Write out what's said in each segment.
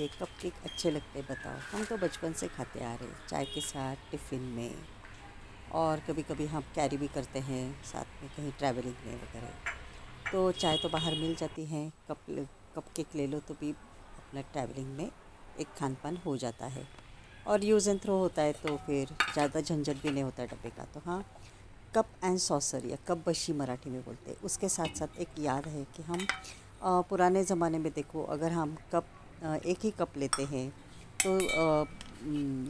ये कपकेक अच्छे लगते हैं बताओ। हम तो बचपन से खाते आ रहे चाय के साथ टिफ़िन में, और कभी कभी हम कैरी भी करते हैं साथ में कहीं ट्रैवलिंग में वगैरह। तो चाय तो बाहर मिल जाती है, कपकेक ले लो तो भी अपना ट्रैवलिंग में एक खान पान हो जाता है। और यूज़ एंड थ्रो होता है तो फिर ज़्यादा झंझट भी नहीं होता है डब्बे का। तो हाँ, कप एंड सॉसर या कप बशी मराठी में बोलते हैं। उसके साथ साथ एक याद है कि हम पुराने ज़माने में देखो, अगर हम एक ही कप लेते हैं तो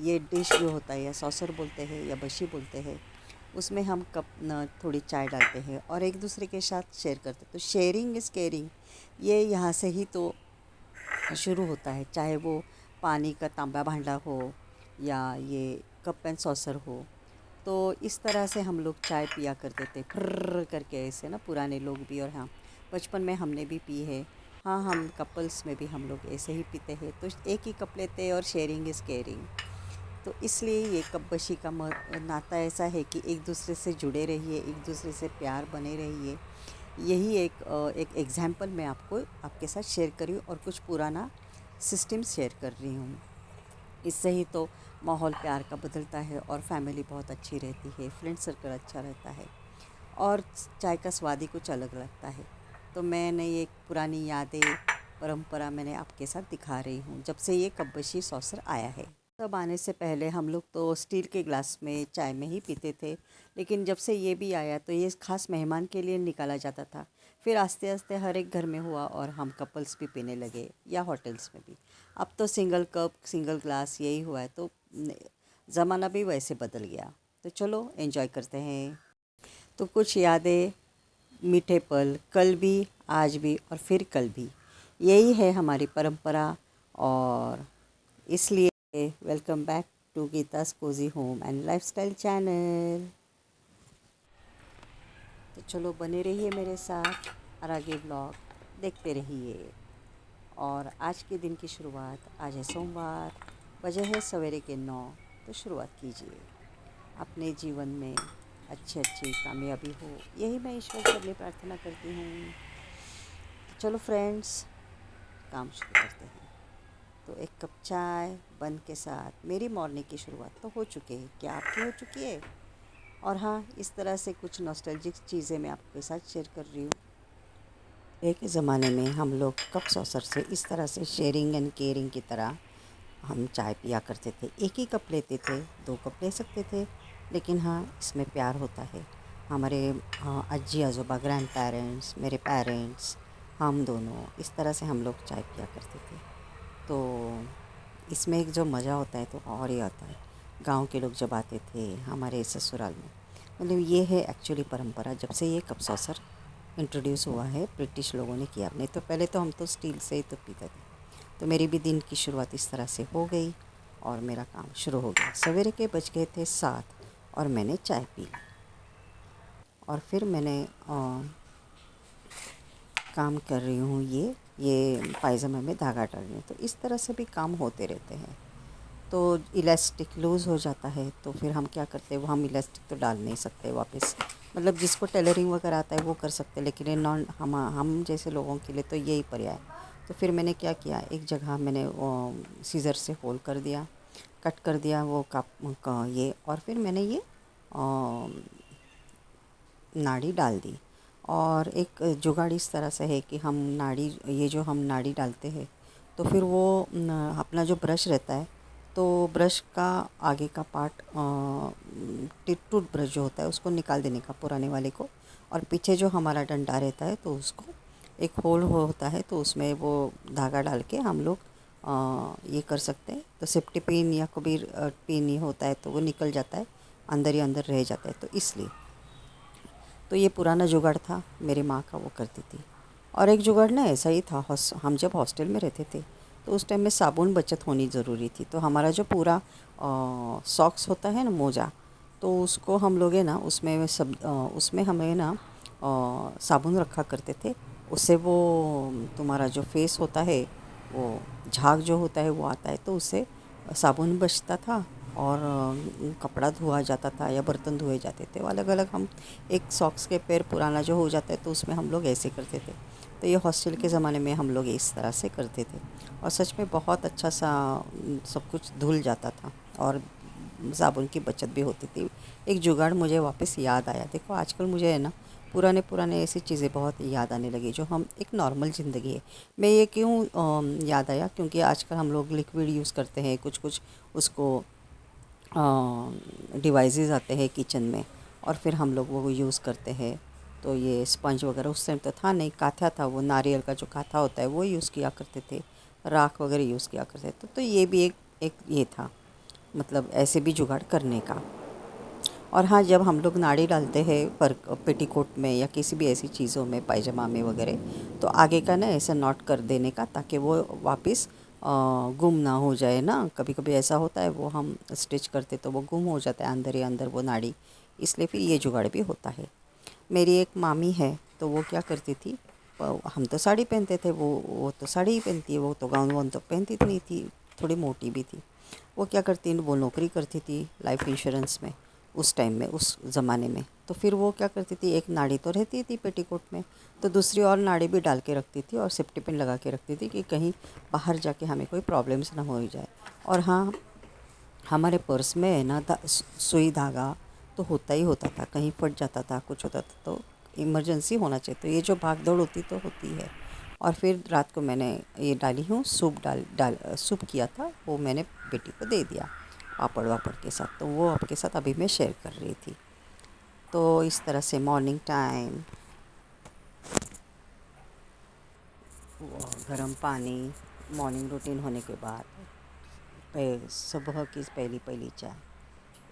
ये डिश जो होता है या सॉसर बोलते हैं या बशी बोलते हैं, उसमें हम थोड़ी चाय डालते हैं और एक दूसरे के साथ शेयर करते हैं। तो शेयरिंग इज़ केयरिंग, ये यहाँ से ही तो शुरू होता है। चाहे वो पानी का तांबा भांडा हो या ये कप एंड सॉसर हो। तो इस तरह से हम लोग चाय पिया करते थे फर्र करके, ऐसे ना पुराने लोग भी। और हाँ, बचपन में हमने भी पी है। हाँ, हम कपल्स में भी हम लोग ऐसे ही पीते हैं। तो एक ही कप लेते हैं और शेयरिंग इज़ केयरिंग। तो इसलिए ये कपबशी का नाता ऐसा है कि एक दूसरे से जुड़े रहिए, एक दूसरे से प्यार बने रहिए। यही एक एग्ज़ाम्पल मैं आपको आपके साथ शेयर करी हूँ, और कुछ पुराना सिस्टम शेयर कर रही हूँ। इससे ही तो माहौल प्यार का बदलता है और फैमिली बहुत अच्छी रहती है, फ्रेंड सर्कल अच्छा रहता है, और चाय का स्वाद ही कुछ अलग लगता है। तो मैंने ये पुरानी यादें, परंपरा मैंने आपके साथ दिखा रही हूँ जब से ये कपबशी सॉसर आया है। तब आने से पहले हम लोग तो स्टील के ग्लास में चाय में ही पीते थे, लेकिन जब से ये भी आया तो ये खास मेहमान के लिए निकाला जाता था। फिर आस्ते आस्ते हर एक घर में हुआ और हम कपल्स भी पीने लगे, या होटल्स में भी। अब तो सिंगल कप सिंगल ग्लास यही हुआ है, तो ज़माना भी वैसे बदल गया। तो चलो एंजॉय करते हैं। तो कुछ यादें, मीठे पल, कल भी, आज भी और फिर कल भी, यही है हमारी परंपरा। और इसलिए welcome back to Geeta's cosy home and lifestyle channel. तो चलो बने रहिए मेरे साथ और आगे ब्लॉग देखते रहिए। और आज के दिन की शुरुआत, आज है सोमवार, बजे है सवेरे के 9। तो शुरुआत कीजिए अपने जीवन में, अच्छी अच्छी कामयाबी हो, यही मैं ईश्वर से अगली प्रार्थना करती हूँ। तो चलो फ्रेंड्स, काम शुरू करते हैं। तो एक कप चाय बन के साथ मेरी मॉर्निंग की शुरुआत तो हो चुकी है। क्या आपकी हो चुकी है? और हाँ, इस तरह से कुछ नॉस्टैल्जिक चीज़ें मैं आपके साथ शेयर कर रही हूँ। एक ज़माने में हम लोग कप सॉसर से इस तरह से शेयरिंग एंड केयरिंग की तरह हम चाय पिया करते थे। एक ही कप लेते थे, 2 कप ले सकते थे, लेकिन हाँ, इसमें प्यार होता है। हमारे अज्जी आज़ोबा, ग्रैंड पेरेंट्स, मेरे पेरेंट्स, हम दोनों इस तरह से हम लोग चाय पिया करते थे। तो इसमें एक जो मज़ा होता है तो और ही आता है। गांव के लोग जब आते थे हमारे ससुराल में, मतलब ये है एक्चुअली परंपरा। जब से ये कप सॉसर इंट्रोड्यूस हुआ है, ब्रिटिश लोगों ने किया। नहीं तो पहले तो हम तो स्टील से ही तो पीते थे। तो मेरी भी दिन की शुरुआत इस तरह से हो गई और मेरा काम शुरू हो गया। सवेरे के बज गए थे 7 और मैंने चाय पी ली। और फिर मैंने काम कर रही हूँ, ये पायजामे में धागा डाल रही हूँ। तो इस तरह से भी काम होते रहते हैं। तो इलास्टिक लूज़ हो जाता है तो फिर हम क्या करते हैं, वो हम इलास्टिक तो डाल नहीं सकते वापस। मतलब जिसको टेलरिंग वगैरह आता है वो कर सकते हैं, लेकिन ये नॉन हम जैसे लोगों के लिए तो यही पर्याय। तो फिर मैंने क्या किया, एक जगह मैंने सीज़र से होल कर दिया, कट कर दिया वो ये, और फिर मैंने ये नाड़ी डाल दी। और एक जुगाड़ इस तरह से है कि हम नाड़ी, ये जो हम नाड़ी डालते हैं तो फिर वो अपना जो ब्रश रहता है, तो ब्रश का आगे का पार्ट, टूथ ब्रश जो होता है उसको निकाल देने का, पुराने वाले को। और पीछे जो हमारा डंडा रहता है तो उसको एक होल होता है, तो उसमें वो धागा डाल के हम लोग ये कर सकते हैं। तो सेफ्टी पिन या कोई भी पिन ही होता है तो वो निकल जाता है, अंदर ही अंदर रह जाता है। तो इसलिए तो ये पुराना जुगाड़ था, मेरी माँ का, वो करती थी। और एक जुगाड़ ना ऐसा ही था, हम जब हॉस्टल में रहते थे तो उस टाइम में साबुन बचत होनी ज़रूरी थी। तो हमारा जो पूरा सॉक्स होता है ना, मोजा, तो उसको हम लोग है ना उसमें हमें ना साबुन रखा करते थे। उससे वो तुम्हारा जो फेस होता है, वो झाग जो होता है वो आता है, तो उससे साबुन बचता था और कपड़ा धोआ जाता था या बर्तन धोए जाते थे, वो अलग अलग हम एक सॉक्स के पैर पुराना जो हो जाता है तो उसमें हम लोग ऐसे करते थे। तो ये हॉस्टल के ज़माने में हम लोग इस तरह से करते थे और सच में बहुत अच्छा सा सब कुछ धुल जाता था और साबुन की बचत भी होती थी। एक जुगाड़ मुझे वापस याद आया। देखो आजकल मुझे है ना पुराने पुराने ऐसी चीज़ें बहुत याद आने लगी जो हम एक नॉर्मल ज़िंदगी है। मैं ये क्यों याद आया, क्योंकि आजकल हम लोग लिक्विड यूज़ करते हैं, कुछ कुछ उसको डिवाइसेस आते हैं किचन में और फिर हम लोग वो यूज़ करते हैं। तो ये स्पंज वगैरह उस टाइम तो था नहीं, काथा था, वो नारियल का जो काथा होता है वो यूज़ किया करते थे, राख वगैरह यूज़ किया करते थे। तो ये भी एक एक ये था, मतलब ऐसे भी जुगाड़ करने का। और हाँ, जब हम लोग नाड़ी डालते हैं पर पेटीकोट में या किसी भी ऐसी चीज़ों में, पायजामा में वगैरह, तो आगे का ना ऐसा नॉट कर देने का ताकि वो वापस गुम ना हो जाए ना। कभी कभी ऐसा होता है वो हम स्टिच करते तो वो गुम हो जाता है अंदर ही अंदर वो नाड़ी, इसलिए फिर ये जुगाड़ भी होता है। मेरी एक मामी है तो वो क्या करती थी, हम तो साड़ी पहनते थे, वो तो साड़ी ही पहनती है, वो तो गाउन वाउन तो पहनती नहीं थी, थोड़ी मोटी भी थी। वो क्या करती, वो नौकरी करती थी लाइफ इंश्योरेंस में उस टाइम में, उस ज़माने में। तो फिर वो क्या करती थी, एक नाड़ी तो रहती थी पेटीकोट में, तो दूसरी और नाड़ी भी डाल के रखती थी और सेफ्टी पिन लगा के रखती थी कि कहीं बाहर जाके हमें कोई प्रॉब्लम्स ना हो जाए। और हाँ, हमारे पर्स में है ना सुई धागा तो होता ही होता था, कहीं फट जाता था, कुछ होता था तो इमरजेंसी होना चाहिए, तो ये जो भाग दौड़ होती तो होती है। और फिर रात को मैंने ये डाली हूँ, सूप डाल डाल सूप किया था, वो मैंने बेटी को दे दिया पापड़ वापड़ के साथ, तो वो आपके साथ अभी मैं शेयर कर रही थी। तो इस तरह से मॉर्निंग टाइम गर्म पानी, मॉर्निंग रूटीन होने के बाद सुबह की पहली पहली चाय,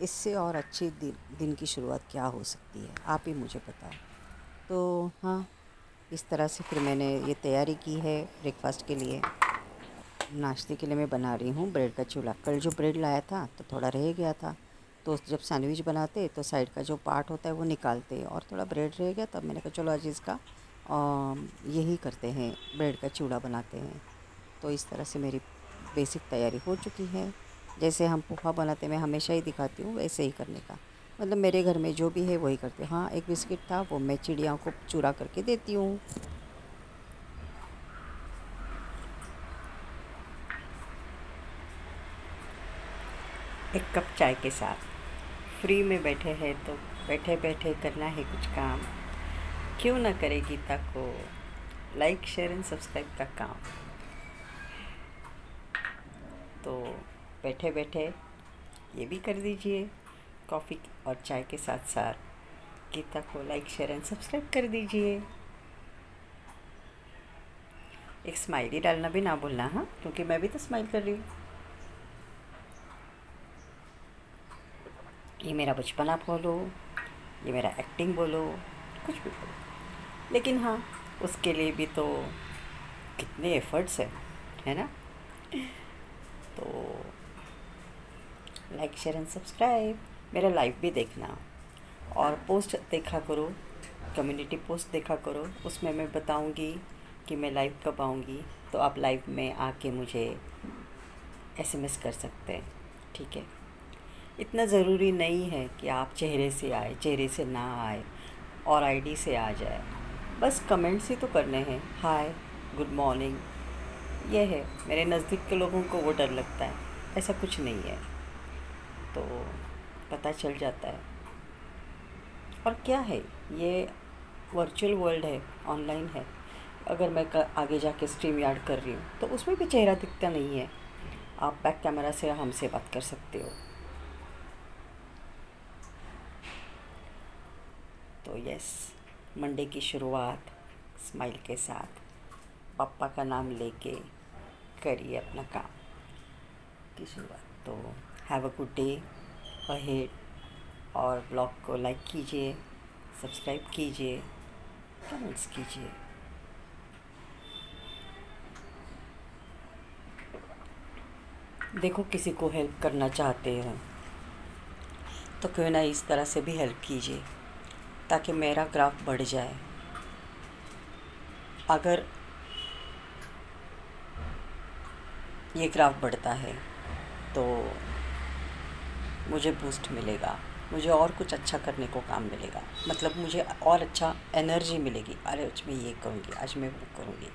इससे और अच्छी दिन की शुरुआत क्या हो सकती है, आप ही मुझे बताओ। तो हाँ, इस तरह से फिर मैंने ये तैयारी की है ब्रेकफास्ट के लिए। नाश्ते के लिए मैं बना रही हूँ ब्रेड का चूल्हा। कल जो ब्रेड लाया था तो थोड़ा रह गया था, तो जब सैंडविच बनाते तो साइड का जो पार्ट होता है वो निकालते और थोड़ा ब्रेड रह गया, तब मैंने कहा चलो आज इसका यही करते हैं, ब्रेड का चूल्हा बनाते हैं। तो इस तरह से मेरी बेसिक तैयारी हो चुकी है। जैसे हम पोहा बनाते मैं हमेशा ही दिखाती हूँ वैसे ही करने का, मतलब मेरे घर में जो भी है वही करते हैं। हाँ, एक बिस्किट था वो मैं चिड़ियाओं को चुरा करके देती हूँ। एक कप चाय के साथ फ्री में बैठे हैं तो बैठे बैठे करना है कुछ काम, क्यों ना करे गीता को लाइक शेयर एंड सब्सक्राइब का काम। तो बैठे बैठे ये भी कर दीजिए, कॉफ़ी और चाय के साथ साथ गीता को लाइक शेयर एंड सब्सक्राइब कर दीजिए। एक स्माइली डालना भी ना भूलना, हाँ, क्योंकि मैं भी तो स्माइल कर रही हूँ। ये मेरा बचपन आप बोलो, ये मेरा एक्टिंग बोलो, कुछ भी बोलो, लेकिन हाँ, उसके लिए भी तो कितने एफ़र्ट्स है ना। तो लाइक शेयर एंड सब्सक्राइब, मेरा लाइव भी देखना और पोस्ट देखा करो, कम्युनिटी पोस्ट देखा करो, उसमें मैं बताऊंगी कि मैं लाइव कब आऊँगी, तो आप लाइव में आके मुझे एसएमएस कर सकते हैं, ठीक है। इतना ज़रूरी नहीं है कि आप चेहरे से आए, चेहरे से ना आए और आईडी से आ जाए, बस कमेंट्स ही तो करने हैं, हाय, गुड मॉर्निंग, ये है। मेरे नज़दीक के लोगों को वो डर लगता है, ऐसा कुछ नहीं है, तो पता चल जाता है। और क्या है, ये वर्चुअल वर्ल्ड है, ऑनलाइन है। अगर मैं आगे जाके स्ट्रीम यार्ड कर रही हूँ तो उसमें भी चेहरा दिखता नहीं है, आप बैक कैमरा से हमसे बात कर सकते हो। तो यस, मंडे की शुरुआत स्माइल के साथ, पापा का नाम लेके करिए अपना काम की शुरुआत। तो have a good day ahead, और ब्लॉग को लाइक कीजिए, सब्सक्राइब कीजिए, कमेंट्स कीजिए। देखो, किसी को हेल्प करना चाहते हैं तो क्यों ना इस तरह से भी हेल्प कीजिए ताकि मेरा ग्राफ बढ़ जाए। अगर ये ग्राफ बढ़ता है तो मुझे बूस्ट मिलेगा, मुझे और कुछ अच्छा करने को काम मिलेगा, मतलब मुझे और अच्छा एनर्जी मिलेगी। अरे आज मैं ये करूँगी, आज मैं वो करूँगी।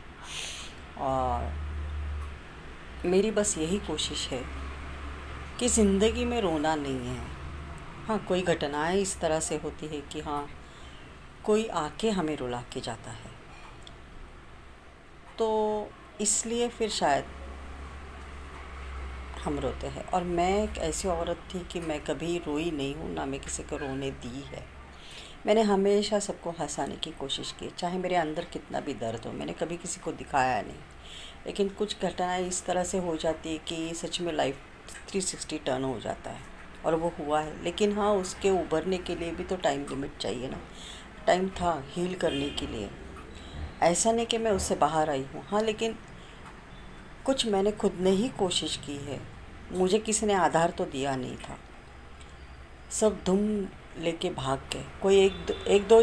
और मेरी बस यही कोशिश है कि ज़िंदगी में रोना नहीं है। हाँ, कोई घटनाएं इस तरह से होती है कि हाँ, कोई आके हमें रुला के जाता है, तो इसलिए फिर शायद हम रोते हैं। और मैं एक ऐसी औरत थी कि मैं कभी रोई नहीं हूँ, ना मैं किसी को रोने दी है। मैंने हमेशा सबको हंसाने की कोशिश की, चाहे मेरे अंदर कितना भी दर्द हो। मैंने कभी किसी को दिखाया नहीं, लेकिन कुछ घटनाएं इस तरह से हो जाती है कि सच में लाइफ 360 टर्न हो जाता है, और वो हुआ है। लेकिन हाँ, उसके उभरने के लिए भी तो टाइम लिमिट चाहिए ना। टाइम था हील करने के लिए, ऐसा नहीं कि मैं उससे बाहर आई हूँ। हाँ, लेकिन कुछ मैंने खुद ने ही कोशिश की है, मुझे किसी ने आधार तो दिया नहीं था। सब धुम लेके भाग गए। कोई एक दो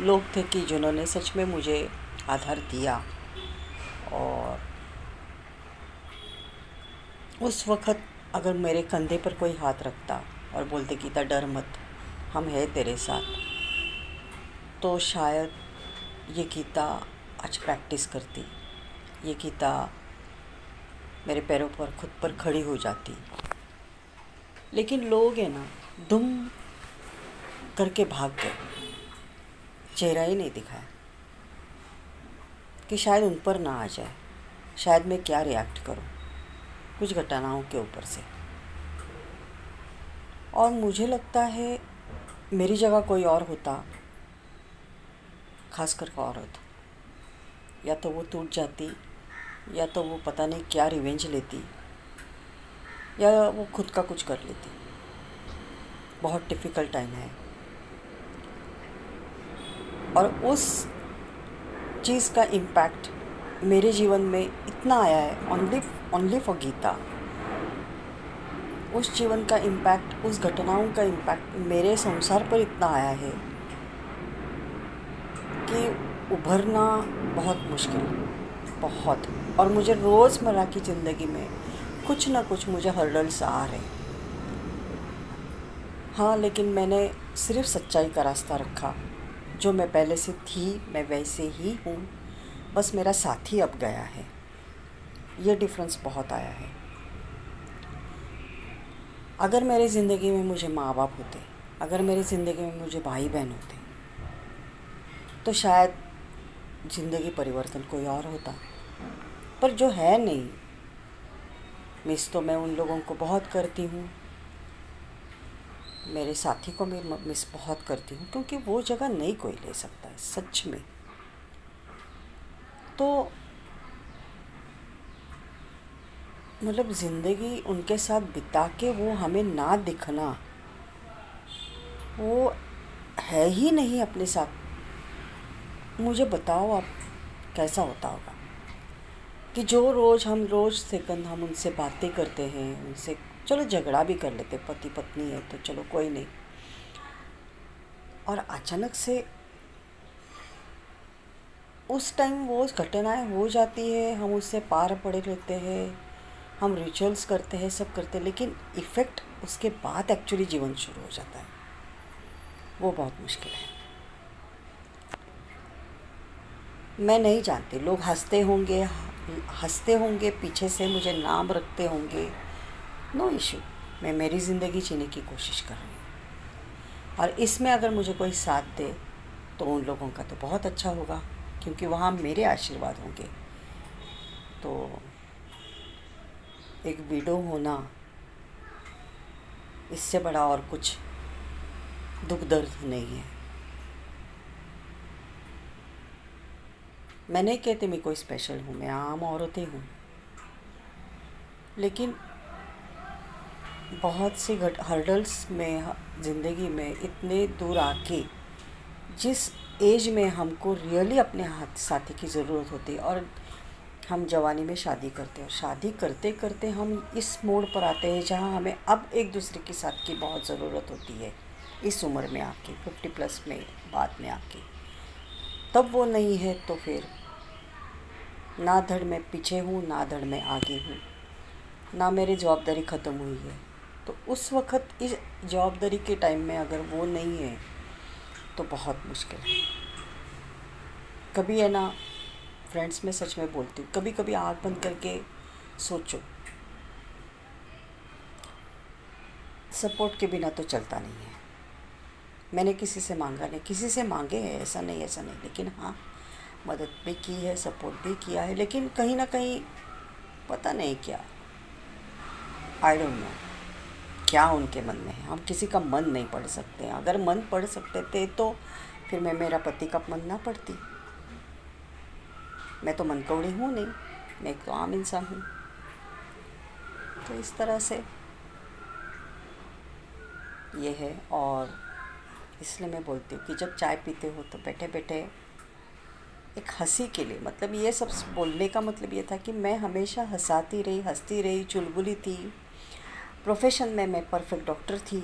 लोग थे कि जिन्होंने सच में मुझे आधार दिया। और उस वक़्त अगर मेरे कंधे पर कोई हाथ रखता और बोलते गीता डर मत, हम हैं तेरे साथ, तो शायद ये गीता आज प्रैक्टिस करती, ये गीता मेरे पैरों पर खुद पर खड़ी हो जाती। लेकिन लोग हैं ना, दुम करके भाग गए, चेहरा ही नहीं दिखाया कि शायद उन पर ना आ जाए, शायद मैं क्या रिएक्ट करूं कुछ घटनाओं के ऊपर से। और मुझे लगता है मेरी जगह कोई और होता, खासकर औरत, या तो वो टूट जाती, या तो वो पता नहीं क्या रिवेंज लेती, या वो खुद का कुछ कर लेती। बहुत डिफ़िकल्ट टाइम है। और उस चीज़ का इम्पैक्ट मेरे जीवन में इतना आया है, ओनली फॉर गीता। उस जीवन का इम्पैक्ट, उस घटनाओं का इम्पैक्ट मेरे संसार पर इतना आया है कि उभरना बहुत मुश्किल, बहुत। और मुझे रोज़मर्रा की ज़िंदगी में कुछ ना कुछ मुझे हर्डल्स आ रहे। हाँ, लेकिन मैंने सिर्फ सच्चाई का रास्ता रखा। जो मैं पहले से थी, मैं वैसे ही हूँ, बस मेरा साथी अब गया है। ये डिफ़रेंस बहुत आया है। अगर मेरी ज़िंदगी में मुझे माँ बाप होते, अगर मेरी ज़िंदगी में मुझे भाई बहन होते, तो शायद ज़िंदगी परिवर्तन कोई और होता। पर जो है नहीं, मिस तो मैं उन लोगों को बहुत करती हूँ, मेरे साथी को मैं मिस बहुत करती हूँ, क्योंकि वो जगह नहीं कोई ले सकता है सच में। तो मतलब ज़िंदगी उनके साथ बिता के वो हमें ना दिखना, वो है ही नहीं अपने साथ। मुझे बताओ आप कैसा होता होगा कि जो रोज़ सेकंड हम उनसे बातें करते हैं, उनसे चलो झगड़ा भी कर लेते, पति पत्नी है तो चलो कोई नहीं, और अचानक से उस टाइम वो घटनाएं हो जाती है, हम उससे पार पड़े रहते हैं, हम रिचुअल्स करते हैं, सब करते हैं, लेकिन इफ़ेक्ट उसके बाद एक्चुअली जीवन शुरू हो जाता है। वो बहुत मुश्किल है। मैं नहीं जानती, लोग हंसते होंगे पीछे से, मुझे नाम रखते होंगे, नो इशू। मैं मेरी ज़िंदगी जीने की कोशिश कर रही हूँ, और इसमें अगर मुझे कोई साथ दे तो उन लोगों का तो बहुत अच्छा होगा, क्योंकि वहाँ मेरे आशीर्वाद होंगे। तो एक विडो होना, इससे बड़ा और कुछ दुख दर्द नहीं है। मैं नहीं कहती मैं कोई स्पेशल हूँ, मैं आम औरत ही हूँ, लेकिन बहुत सी हर्डल्स में ज़िंदगी में इतने दूर आके, जिस एज में हमको रियली अपने हाथ साथी की ज़रूरत होती है, और हम जवानी में शादी करते हैं, और शादी करते करते हम इस मोड़ पर आते हैं जहाँ हमें अब एक दूसरे के साथ की बहुत ज़रूरत होती है। इस उम्र में आके 50+ में बाद में आके, तब वो नहीं है तो फिर ना धड़ मैं पीछे हूँ, ना धड़ मैं आगे हूँ, ना मेरी जवाबदारी ख़त्म हुई है, तो उस वक़्त इस जवाबदारी के टाइम में अगर वो नहीं है तो बहुत मुश्किल है। कभी है ना, फ्रेंड्स में सच में बोलती हूँ, कभी कभी आँख बंद करके सोचो, सपोर्ट के बिना तो चलता नहीं है। मैंने किसी से मांगा नहीं, किसी से मांगे हैं, ऐसा नहीं, लेकिन हाँ मदद भी की है, सपोर्ट भी किया है, लेकिन कहीं ना कहीं पता नहीं क्या, आई डोंट नो क्या उनके मन में है। हम किसी का मन नहीं पढ़ सकते। अगर मन पढ़ सकते थे तो फिर मैं मेरा पति का मन ना पढ़ती। मैं तो मनकौड़ी हूँ नहीं, मैं एक तो आम इंसान हूँ। तो इस तरह से ये है। और इसलिए मैं बोलती हूँ कि जब चाय पीते हो तो बैठे बैठे एक हंसी के लिए, मतलब ये सब बोलने का मतलब ये था कि मैं हमेशा हंसाती रही, हंसती रही, चुलबुली थी। प्रोफेशन में मैं परफेक्ट डॉक्टर थी।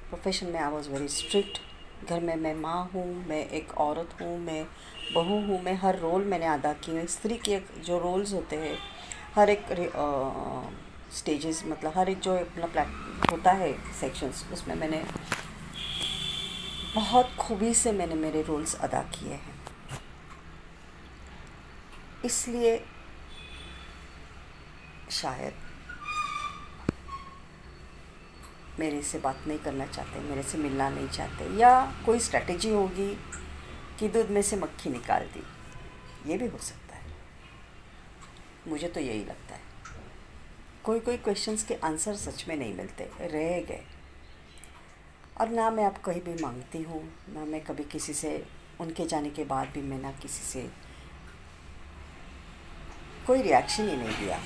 प्रोफेशन में आई वॉज़ वेरी स्ट्रिक्ट। घर में मैं माँ हूँ, मैं एक औरत हूँ, मैं बहू हूँ, मैं हर रोल मैंने अदा किए। स्त्री के जो रोल्स होते हैं, हर एक स्टेजेस, मतलब हर एक जो अपना प्लेट होता है सेक्शंस, उसमें मैंने बहुत खूबी से मैंने मेरे रोल्स अदा किए हैं। इसलिए शायद मेरे से बात नहीं करना चाहते, मेरे से मिलना नहीं चाहते, या कोई स्ट्रैटेजी होगी कि दूध में से मक्खी निकाल दी, ये भी हो सकता है। मुझे तो यही लगता है। कोई कोई क्वेश्चंस के आंसर सच में नहीं मिलते, रह गए। और ना मैं आप कहीं भी मांगती हूँ, ना मैं कभी किसी से, उनके जाने के बाद भी मैं ना किसी से कोई रिएक्शन ही नहीं दिया।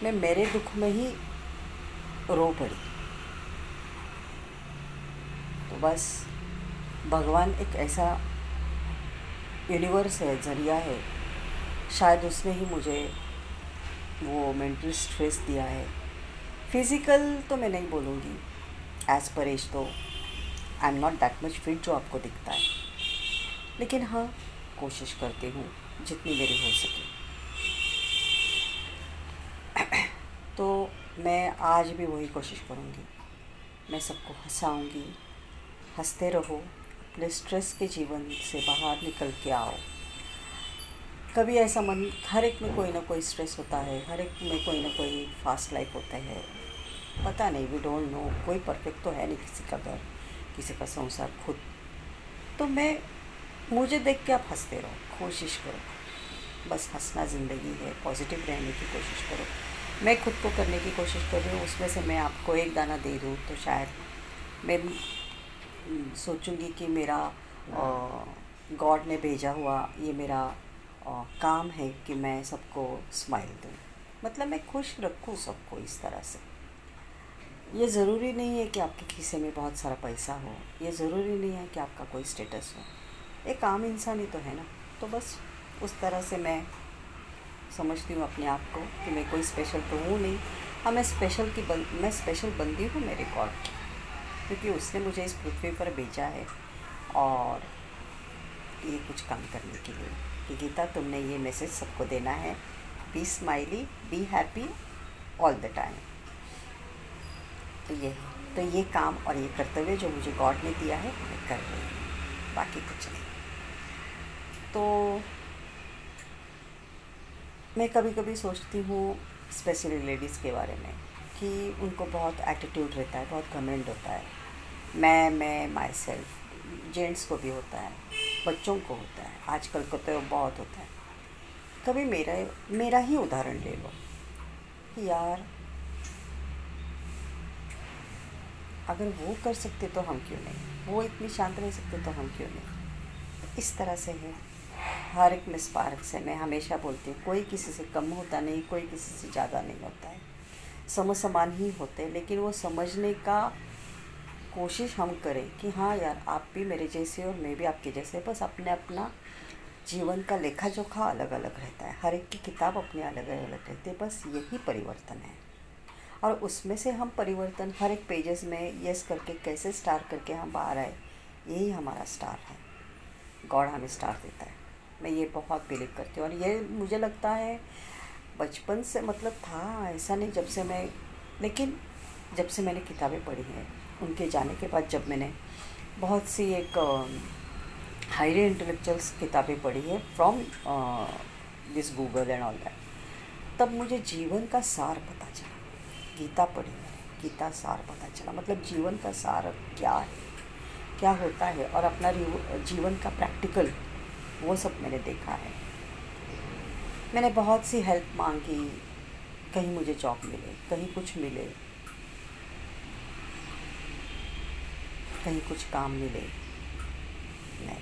मैं मेरे दुख में ही रो पड़ी। तो बस भगवान एक ऐसा यूनिवर्स है, ज़रिया है, शायद उसने ही मुझे वो मेंटल स्ट्रेस दिया है। फिज़िकल तो मैं नहीं बोलूँगी, एज़ पर एज तो I am not that much fit जो आपको दिखता है, लेकिन हाँ कोशिश करती हूँ जितनी मेरी हो सके। तो मैं आज भी वही कोशिश करूँगी, मैं सबको हंसाऊँगी। हंसते रहो, अपने स्ट्रेस के जीवन से बाहर निकल के आओ। कभी ऐसा मन, हर एक में कोई ना कोई स्ट्रेस होता है, हर एक में कोई ना कोई फास्ट लाइफ होता है, पता नहीं, वी डोंट नो। कोई परफेक्ट तो है नहीं, किसी का घर, किसी का संसार, खुद। तो मुझे देख के आप हंसते रहो, कोशिश करो, बस हंसना ज़िंदगी है, पॉजिटिव रहने की कोशिश करो। मैं खुद को करने की कोशिश कर रही हूँ, उसमें से मैं आपको एक दाना दे दूँ तो शायद मैं सोचूंगी कि मेरा गॉड ने भेजा हुआ ये मेरा काम है कि मैं सबको स्माइल दूँ, मतलब मैं खुश रखूँ सबको इस तरह से। ये ज़रूरी नहीं है कि आपके खीसे में बहुत सारा पैसा हो, ये ज़रूरी नहीं है कि आपका कोई स्टेटस हो, एक आम इंसान ही तो है ना। तो बस उस तरह से मैं समझती हूँ अपने आप को कि मैं कोई स्पेशल तो हूँ नहीं। हाँ, मैं स्पेशल बंदी हूँ मेरे गॉड की, क्योंकि उसने मुझे इस पृथ्वी पर भेजा है और ये कुछ काम करने के लिए कि गीता तुमने ये मैसेज सबको देना है, be smiley, be happy all the time. तो ये काम और ये कर्तव्य जो मुझे गॉड ने दिया है मैं कर रही हूँ, बाकी कुछ नहीं। तो मैं कभी कभी सोचती हूँ स्पेशली लेडीज़ के बारे में कि उनको बहुत एटीट्यूड रहता है, बहुत घमंड होता है, मैं माई सेल्फ। जेंट्स को भी होता है, बच्चों को होता है, आजकल को तो बहुत होता है। कभी मेरा ही उदाहरण ले लो यार, अगर वो कर सकते तो हम क्यों नहीं, वो इतनी शांत रह सकते तो हम क्यों नहीं। इस तरह से है, हर एक में स्पार्क से। मैं हमेशा बोलती हूँ कोई किसी से कम होता नहीं, कोई किसी से ज़्यादा नहीं होता है, समान ही होते हैं। लेकिन वो समझने का कोशिश हम करें कि हाँ यार, आप भी मेरे जैसे और मैं भी आपके जैसे, बस अपने अपना जीवन का लेखा जोखा अलग अलग रहता है, हर एक की किताब अपनी अलग अलग रहती है, बस यही परिवर्तन है। और उसमें से हम परिवर्तन हर एक पेजेस में यस करके कैसे स्टार करके हम बाहर आए, यही हमारा स्टार है। गॉड हमें स्टार देता है, मैं ये बहुत बिलीव करती हूँ। और ये मुझे लगता है बचपन से, मतलब था ऐसा नहीं, जब से मैं, लेकिन जब से मैंने किताबें पढ़ी हैं, उनके जाने के बाद जब मैंने बहुत सी एक हाईली इंटेलेक्चुअल्स किताबें पढ़ी है from this Google and all that, तब मुझे जीवन का सार पता चला। गीता पढ़ी मैंने, गीता सार पता चला, मतलब जीवन का सार क्या है, क्या होता है, और अपना जीवन का प्रैक्टिकल वो सब मैंने देखा है। मैंने बहुत सी हेल्प मांगी, कहीं मुझे जॉब मिले, कहीं कुछ मिले, कहीं कुछ काम मिले, नहीं,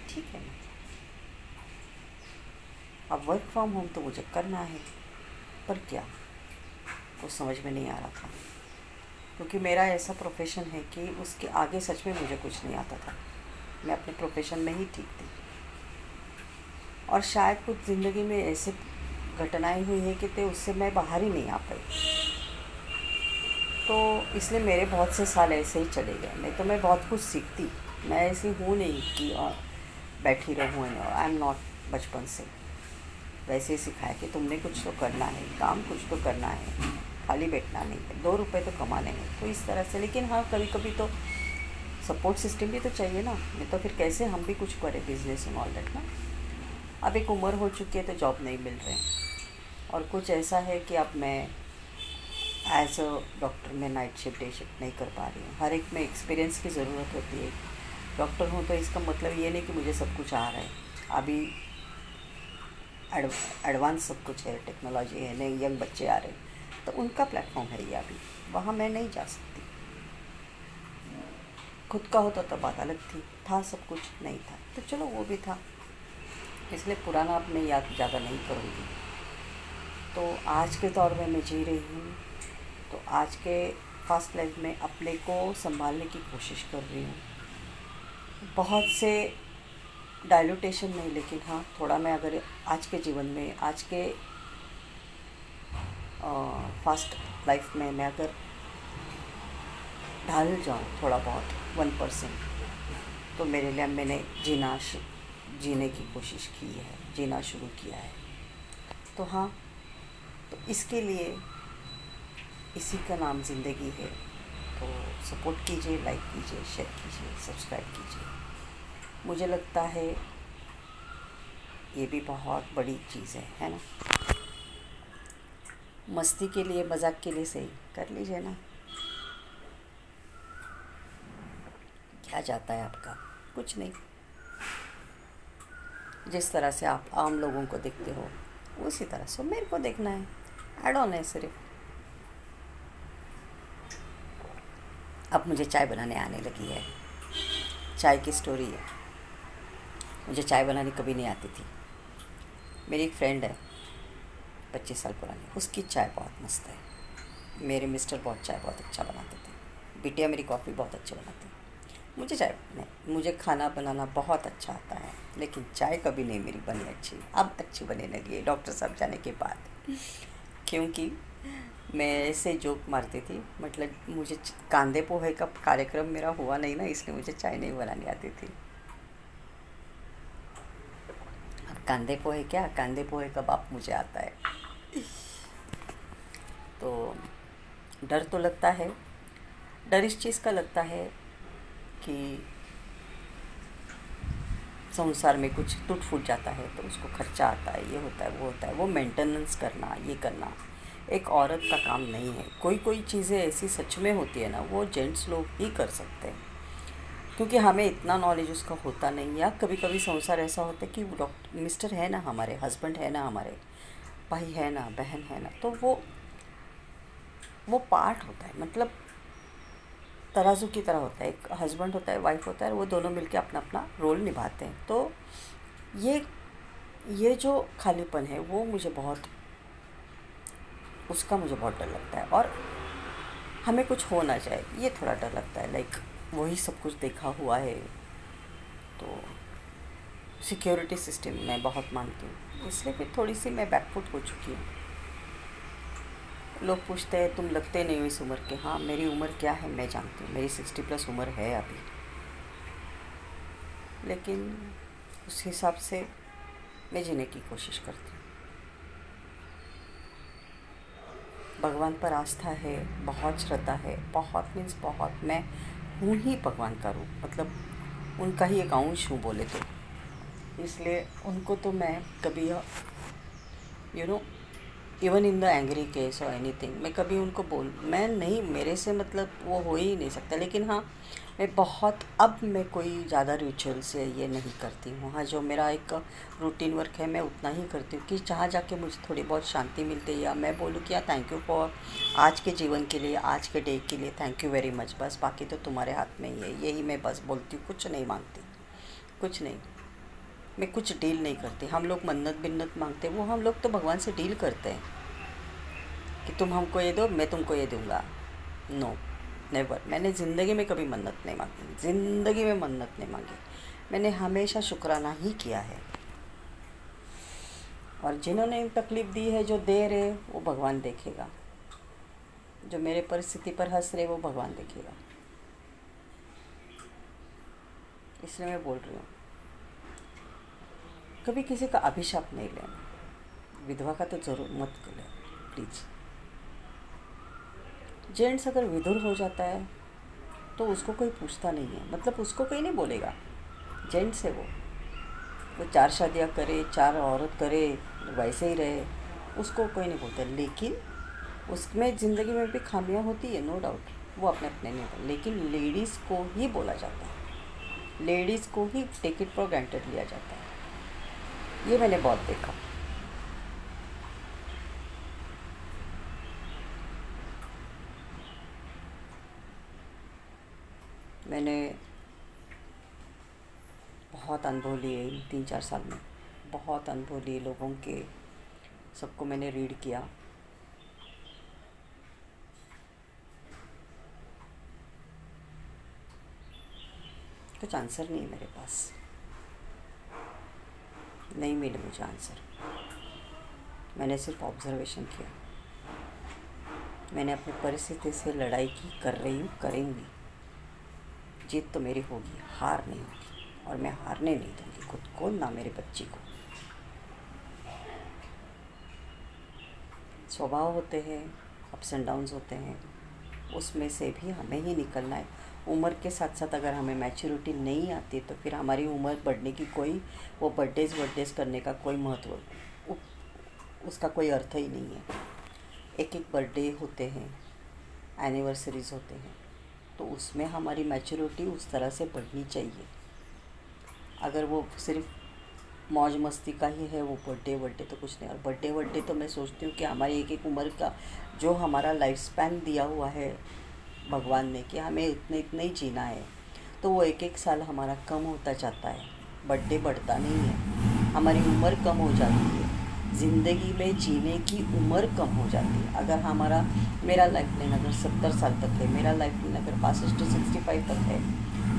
ठीक है, अब वर्क फ्रॉम होम तो मुझे करना है, पर क्या, कुछ समझ में नहीं आ रहा था, क्योंकि मेरा ऐसा प्रोफेशन है कि उसके आगे सच में मुझे कुछ नहीं आता था। मैं अपने प्रोफेशन में ही ठीक थी, और शायद कुछ ज़िंदगी में ऐसे घटनाएं हुई है कि उससे मैं बाहर ही नहीं आ पाई, तो इसलिए मेरे बहुत से साल ऐसे ही चले गए। नहीं तो मैं बहुत कुछ सीखती, मैं ऐसी हूँ नहीं कि बैठी रहूँ। आई एम नॉट, बचपन से वैसे ही सिखाया कि तुमने कुछ तो करना है, काम कुछ तो करना है, खाली बैठना नहीं है, 2 रुपए तो कमाने हैं, तो इस तरह से। लेकिन हाँ, कभी कभी तो सपोर्ट सिस्टम भी तो चाहिए ना, नहीं तो फिर कैसे हम भी कुछ करें, बिजनेस एंड ऑल दैट ना। अब एक उम्र हो चुकी है तो जॉब नहीं मिल रहे, और कुछ ऐसा है कि अब मैं एज अ डॉक्टर में नाइट शिफ्ट डे शिफ्ट नहीं कर पा रही हूँ। हर एक में एक्सपीरियंस की ज़रूरत होती है। डॉक्टर हूँ तो इसका मतलब ये नहीं कि मुझे सब कुछ आ रहा है। अभी एडवांस सब कुछ है, टेक्नोलॉजी है, नए यंग बच्चे आ रहे हैं, तो उनका प्लेटफॉर्म है ये। अभी वहाँ मैं नहीं जा सकती। खुद का होता तो बात अलग थी, था सब कुछ, नहीं था तो चलो वो भी था, इसलिए पुराना अब मैं याद ज़्यादा नहीं करूँगी। तो आज के दौर में मैं जी रही हूँ, तो आज के फास्ट लाइफ में अपने को संभालने की कोशिश कर रही हूँ। बहुत से डाइल्यूटेशन नहीं, लेकिन हाँ थोड़ा मैं अगर आज के जीवन में, आज के फास्ट लाइफ में मैं अगर ढाल जाऊँ थोड़ा बहुत 1%, तो मेरे लिए मैंने जीने की कोशिश की है, जीना शुरू किया है। तो हाँ, तो इसके लिए इसी का नाम ज़िंदगी है। तो सपोर्ट कीजिए, लाइक कीजिए, शेयर कीजिए, सब्सक्राइब कीजिए। मुझे लगता है ये भी बहुत बड़ी चीज़ है ना। मस्ती के लिए, मजाक के लिए सही कर लीजिए ना, क्या जाता है आपका, कुछ नहीं। जिस तरह से आप आम लोगों को देखते हो उसी तरह से मेरे को देखना है, ऐड ऑन है सिर्फ। अब मुझे चाय बनाने आने लगी है। चाय की स्टोरी है, मुझे चाय बनानी कभी नहीं आती थी। मेरी एक फ्रेंड है 25 साल पुरानी, उसकी चाय बहुत मस्त है। मेरे मिस्टर बहुत चाय बहुत अच्छा बनाते थे। बिटिया मेरी कॉफ़ी बहुत अच्छी बनाती है। मुझे चाय नहीं, मुझे खाना बनाना बहुत अच्छा आता है, लेकिन चाय कभी नहीं मेरी बनी अच्छी। अब अच्छी बनने लगी है डॉक्टर साहब जाने के बाद, क्योंकि मैं ऐसे जोक मारती थी, मतलब मुझे कांदे पोहे का कार्यक्रम मेरा हुआ नहीं ना, इसलिए मुझे चाय नहीं बनानी आती थी। अब कांदे पोहे क्या, कांदे पोहे का बाप मुझे आता है। तो डर तो लगता है, डर इस चीज़ का लगता है कि संसार में कुछ टूट फूट जाता है तो उसको खर्चा आता है, ये होता है, वो होता है, वो मेंटेनेंस करना, ये करना एक औरत का काम नहीं है। कोई कोई चीज़ें ऐसी सच में होती है ना, वो जेंट्स लोग ही कर सकते हैं, क्योंकि हमें इतना नॉलेज उसका होता नहीं। या कभी कभी संसार ऐसा होता है कि डॉक्टर मिस्टर है ना हमारे, हस्बैंड है ना हमारे, भाई है ना, बहन है ना, तो वो पार्ट होता है, मतलब तराजू की तरह होता है। एक हस्बैंड होता है, वाइफ होता है, वो दोनों मिलके अपना अपना रोल निभाते हैं। तो ये जो खालीपन है वो मुझे बहुत, उसका मुझे बहुत डर लगता है। और हमें कुछ हो ना जाए, ये थोड़ा डर लगता है। लाइक वही सब कुछ देखा हुआ है, तो सिक्योरिटी सिस्टम मैं बहुत मानती हूँ, इसलिए फिर थोड़ी सी मैं बैकफुट हो चुकी हूँ। लोग पूछते हैं तुम लगते नहीं हो इस उम्र के। हाँ, मेरी उम्र क्या है मैं जानती हूँ, मेरी 60+ उम्र है अभी, लेकिन उस हिसाब से मैं जीने की कोशिश करती हूँ। भगवान पर आस्था है, बहुत श्रद्धा है, बहुत मीन्स बहुत। मैं हूँ ही भगवान का रूप, मतलब उनका ही एक अंश हूँ बोले तो। इसलिए उनको तो मैं कभी you know even in the angry case और एनीथिंग, मैं कभी उनको मैं नहीं, मेरे से मतलब वो हो ही नहीं सकता। लेकिन हाँ, मैं बहुत अब मैं कोई ज़्यादा रिचुअल से ये नहीं करती हूँ। हाँ, जो मेरा एक रूटीन वर्क है मैं उतना ही करती हूँ कि जहाँ जाके मुझे थोड़ी बहुत शांति मिलती है, या मैं बोलूँ कि थैंक यू फॉर आज के जीवन के लिए, आज के डे के लिए, थैंक यू वेरी मच। बस बाकी तो तुम्हारे हाथ में ही है, यही मैं बस बोलती हूँ, कुछ नहीं मांगती, कुछ नहीं। मैं कुछ डील नहीं करती। हम लोग मन्नत बिन्नत मांगते हैं, वो हम लोग तो भगवान से डील करते हैं कि तुम हमको ये दो, मैं तुमको ये दूंगा। No, never. मैंने ज़िंदगी में कभी मन्नत नहीं मांगी, ज़िंदगी में मन्नत नहीं मांगी। मैंने हमेशा शुक्राना ही किया है। और जिन्होंने तकलीफ़ दी है, जो दे रहे, वो भगवान देखेगा। जो मेरे परिस्थिति पर हंस रहे, वो भगवान देखेगा। इसलिए मैं बोल रही हूँ, कभी किसी का अभिशाप नहीं लेना। विधवा का तो ज़रूर मत लें प्लीज़। जेंट्स अगर विधुर हो जाता है तो उसको कोई पूछता नहीं है, मतलब उसको कोई नहीं बोलेगा। जेंट्स है वो 4 शादियाँ करे, 4 औरत करे, वैसे ही रहे, उसको कोई नहीं बोलता। लेकिन उसमें ज़िंदगी में भी खामियां होती है, नो डाउट, वो अपने अपने नहीं होता। लेकिन लेडीज़ को ही बोला जाता है, लेडीज़ को ही टेक इट फॉर ग्रांटेड लिया जाता है। ये मैंने बहुत देखा। मैंने बहुत अनुभव लिए इन 3-4 साल में, बहुत अनुभव लिए लोगों के, सबको मैंने रीड किया। कुछ आंसर नहीं है मेरे पास, नहीं मिले मुझे आंसर। मैंने सिर्फ ऑब्जर्वेशन किया। मैंने अपनी परिस्थिति से लड़ाई की, कर रही हूँ, करेंगी। जीत तो मेरी होगी, हार नहीं होगी, और मैं हारने नहीं दूँगी खुद को, ना मेरे बच्ची को। स्वभाव होते हैं, अप्स एंड डाउन्स होते हैं, उसमें से भी हमें ही निकलना है। उम्र के साथ साथ अगर हमें मैच्योरिटी नहीं आती तो फिर हमारी उम्र बढ़ने की कोई, वो बर्थडेज़ करने का कोई महत्व, उसका कोई अर्थ ही नहीं है। एक एक बर्थडे होते हैं, एनिवर्सरीज़ होते हैं, तो उसमें हमारी मैच्योरिटी उस तरह से बढ़नी चाहिए। अगर वो सिर्फ मौज मस्ती का ही है, वो बर्थडे तो कुछ नहीं। और बर्थडे तो मैं सोचती हूँ कि हमारी एक एक उम्र का जो हमारा लाइफ स्पैन दिया हुआ है भगवान ने कि हमें इतने ही जीना है, तो वो एक एक साल हमारा कम होता जाता है। बर्थडे बढ़ता नहीं है, हमारी उम्र कम हो जाती है, ज़िंदगी में जीने की उम्र कम हो जाती है। अगर हमारा, मेरा लाइफ लाइन अगर 70 साल तक है, मेरा लाइफ लाइन अगर 65 से 65 तक है,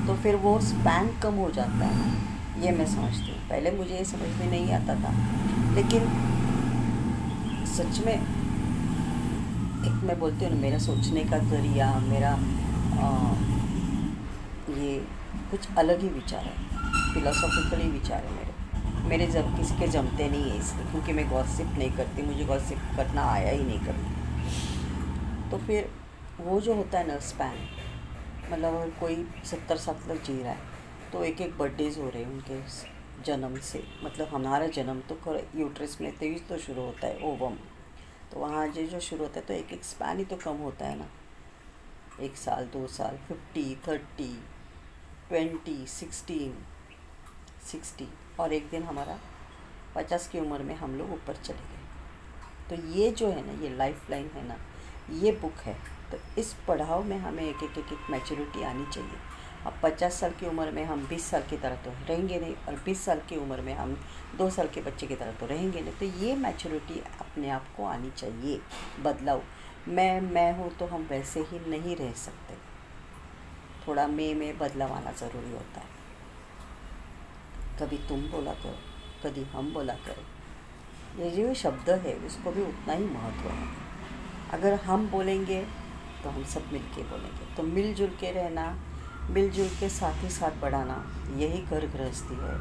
तो फिर वो स्पैन कम हो जाता है। ये मैं समझती हूँ। पहले मुझे ये समझ में नहीं आता था, लेकिन सच में एक मैं बोलती हूँ ना, मेरा सोचने का ज़रिया, मेरा ये कुछ अलग ही विचार है, फिलोसॉफिकली विचार है मेरे जब किसी के जमते नहीं है, इसलिए क्योंकि मैं गॉसिप नहीं करती, मुझे गॉसिप करना आया ही नहीं कभी। तो फिर वो जो होता है ना स्पैन, मतलब अगर कोई 70 साल तक जी रहा है तो एक एक बर्थडेज़ हो रहे हैं उनके जन्म से, मतलब हमारा जन्म तो यूट्रस में तेईस तो शुरू होता है, ओवम, तो वहाँ जो शुरू होता है, तो एक एक स्पैन ही तो कम होता है ना। 1 साल, 2 साल, 50, 30, 20, 60, और एक दिन हमारा 50 की उम्र में हम लोग ऊपर चले गए। तो ये जो है ना, ये लाइफ लाइन है ना, ये बुक है। तो इस पड़ाव में हमें एक एक मैच्योरिटी आनी चाहिए। अब 50 साल की उम्र में हम 20 साल की तरह तो रहेंगे नहीं, और 20 साल की उम्र में हम 2 साल के बच्चे की तरह तो रहेंगे नहीं। तो ये मैच्योरिटी अपने आप को आनी चाहिए। बदलाव, मैं हूँ तो हम वैसे ही नहीं रह सकते, थोड़ा में बदलाव आना ज़रूरी होता है। कभी तुम बोला करो, कभी हम बोला करो। ये जो शब्द है उसको भी उतना ही महत्व है। अगर हम बोलेंगे तो हम सब मिल के बोलेंगे। तो मिलजुल के रहना, मिलजुल के साथ ही साथ बढ़ाना, यही घर गृहस्थी है,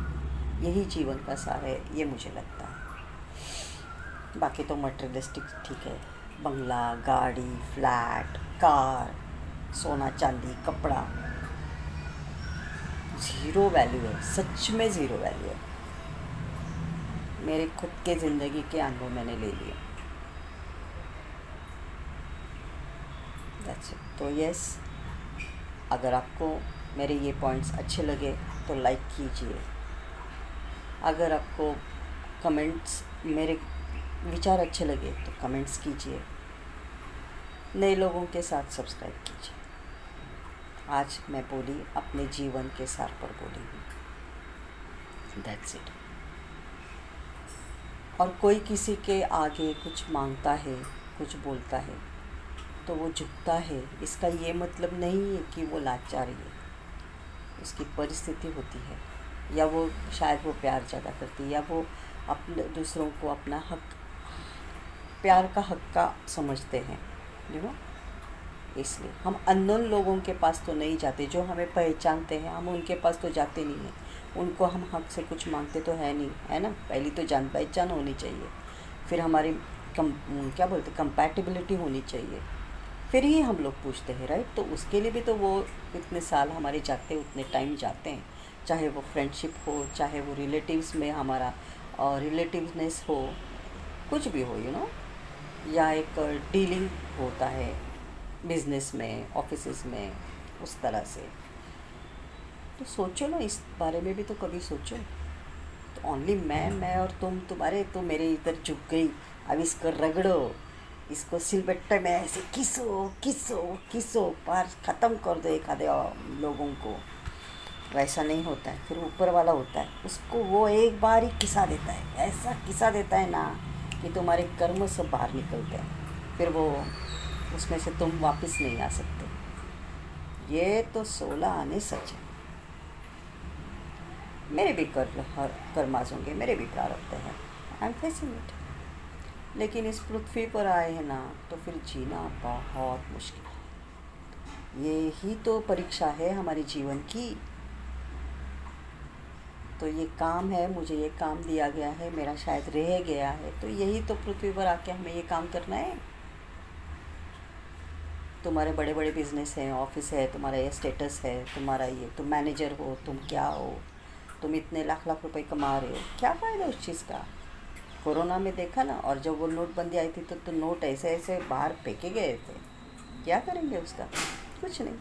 यही जीवन का सार है, ये मुझे लगता है। बाकी तो मटेरियलिस्टिक ठीक है, बंगला, गाड़ी, फ्लैट, कार, सोना चांदी, कपड़ा, ज़ीरो वैल्यू है, सच में ज़ीरो वैल्यू है। मेरे खुद के ज़िंदगी के अनुभव मैंने ले लिए। That's it. तो यस, अगर आपको मेरे ये पॉइंट्स अच्छे लगे तो लाइक कीजिए। अगर आपको कमेंट्स मेरे विचार अच्छे लगे तो कमेंट्स कीजिए। नए लोगों के साथ सब्सक्राइब कीजिए। आज मैं बोली अपने जीवन के सार पर बोली हूँ। That's it. और कोई किसी के आगे कुछ मांगता है, कुछ बोलता है तो वो झुकता है, इसका ये मतलब नहीं है कि वो लाचार है। उसकी परिस्थिति होती है, या वो शायद वो प्यार ज़्यादा करती है, या वो अपने दूसरों को अपना हक, प्यार का हक का समझते हैं, यू नो। इसलिए हम अननोन लोगों के पास तो नहीं जाते, जो हमें पहचानते हैं हम उनके पास तो जाते नहीं हैं। उनको हम हक से कुछ मांगते तो है नहीं, है ना। पहली तो जान पहचान होनी चाहिए, फिर हमारी क्या बोलते कंपैटिबिलिटी होनी चाहिए, फिर ही हम लोग पूछते हैं, राइट। तो उसके लिए भी तो वो इतने साल हमारे जाते हैं, उतने टाइम जाते हैं, चाहे वो फ्रेंडशिप हो, चाहे वो रिलेटिव्स में हमारा रिलेटिवनेस हो, कुछ भी हो, यू नो। या एक डीलिंग होता है बिजनेस में, ऑफिसेस में, उस तरह से। तो सोचो ना, इस बारे में भी तो कभी सोचो। तो ओनली मैं और तुम्हारे तो मेरे इधर झुक गई, अब इसको रगड़ो, इसको सिलबट्टे में ऐसे किसो किसो किसो, पार ख़त्म कर दो एक आधे लोगों को। वैसा नहीं होता है, फिर ऊपर वाला होता है, उसको वो एक बार ही किसा देता है, ऐसा किसा देता है ना कि तुम्हारे कर्म सब बाहर निकलते हैं, फिर वो उसमें से तुम वापस नहीं आ सकते। ये तो 16 आने सच है। मेरे भी कर्माज होंगे, मेरे भी प्रारब्ध हैं, आई एम फेसिंग इट। लेकिन इस पृथ्वी पर आए हैं ना, तो फिर जीना बहुत मुश्किल है। ये ही तो परीक्षा है हमारे जीवन की। तो ये काम है, मुझे ये काम दिया गया है, मेरा शायद रह गया है, तो यही तो पृथ्वी पर आके हमें ये काम करना है। तुम्हारे बड़े बड़े बिजनेस हैं, ऑफिस है, तुम्हारा ये स्टेटस है, तुम्हारा ये, तुम मैनेजर हो, तुम क्या हो, तुम इतने लाख लाख रुपए कमा रहे हो, क्या फ़ायदा उस चीज़ का। कोरोना में देखा ना, और जब वो नोटबंदी आई थी तो नोट ऐसे ऐसे बाहर फेंके गए थे, क्या करेंगे उसका, कुछ नहीं।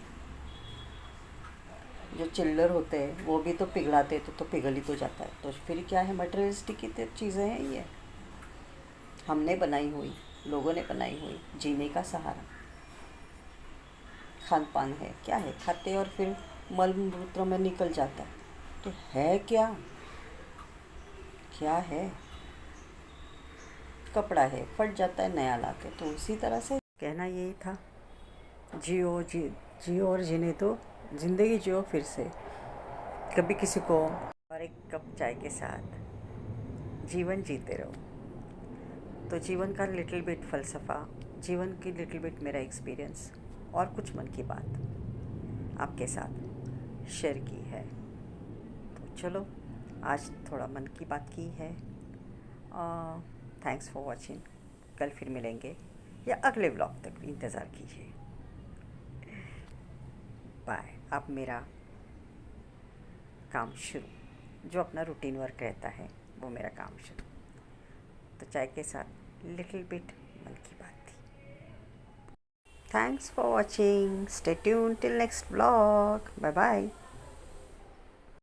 जो चिल्लर होते हैं वो भी तो पिघलाते तो पिघल ही तो जाता है। तो फिर क्या है, मटेरियलिस्टिक की चीज़ें हैं ये, हमने बनाई हुई, लोगों ने बनाई हुई, जीने का सहारा। खान पान है, क्या है, खाते और फिर मल मूत्र में निकल जाता है। तो है क्या, क्या है, कपड़ा है, फट जाता है नया लाके। तो उसी तरह से कहना यही था, जियो जियो और जीने दो, ज़िंदगी जियो फिर से कभी किसी को, और एक कप चाय के साथ जीवन जीते रहो। तो जीवन का लिटिल बिट फ़लसफ़ा, जीवन की लिटिल बिट मेरा एक्सपीरियंस, और कुछ मन की बात आपके साथ शेयर की है। तो चलो, आज थोड़ा मन की बात की है। Thanks for watching. कल फिर मिलेंगे, या अगले व्लॉग तक इंतज़ार कीजिए। बाय। अब मेरा काम शुरू, जो अपना रूटीन वर्क रहता है वो मेरा काम शुरू। तो चाय के साथ लिटिल बिट मन की बात थी। Thanks for watching, stay tuned till next vlog, bye bye.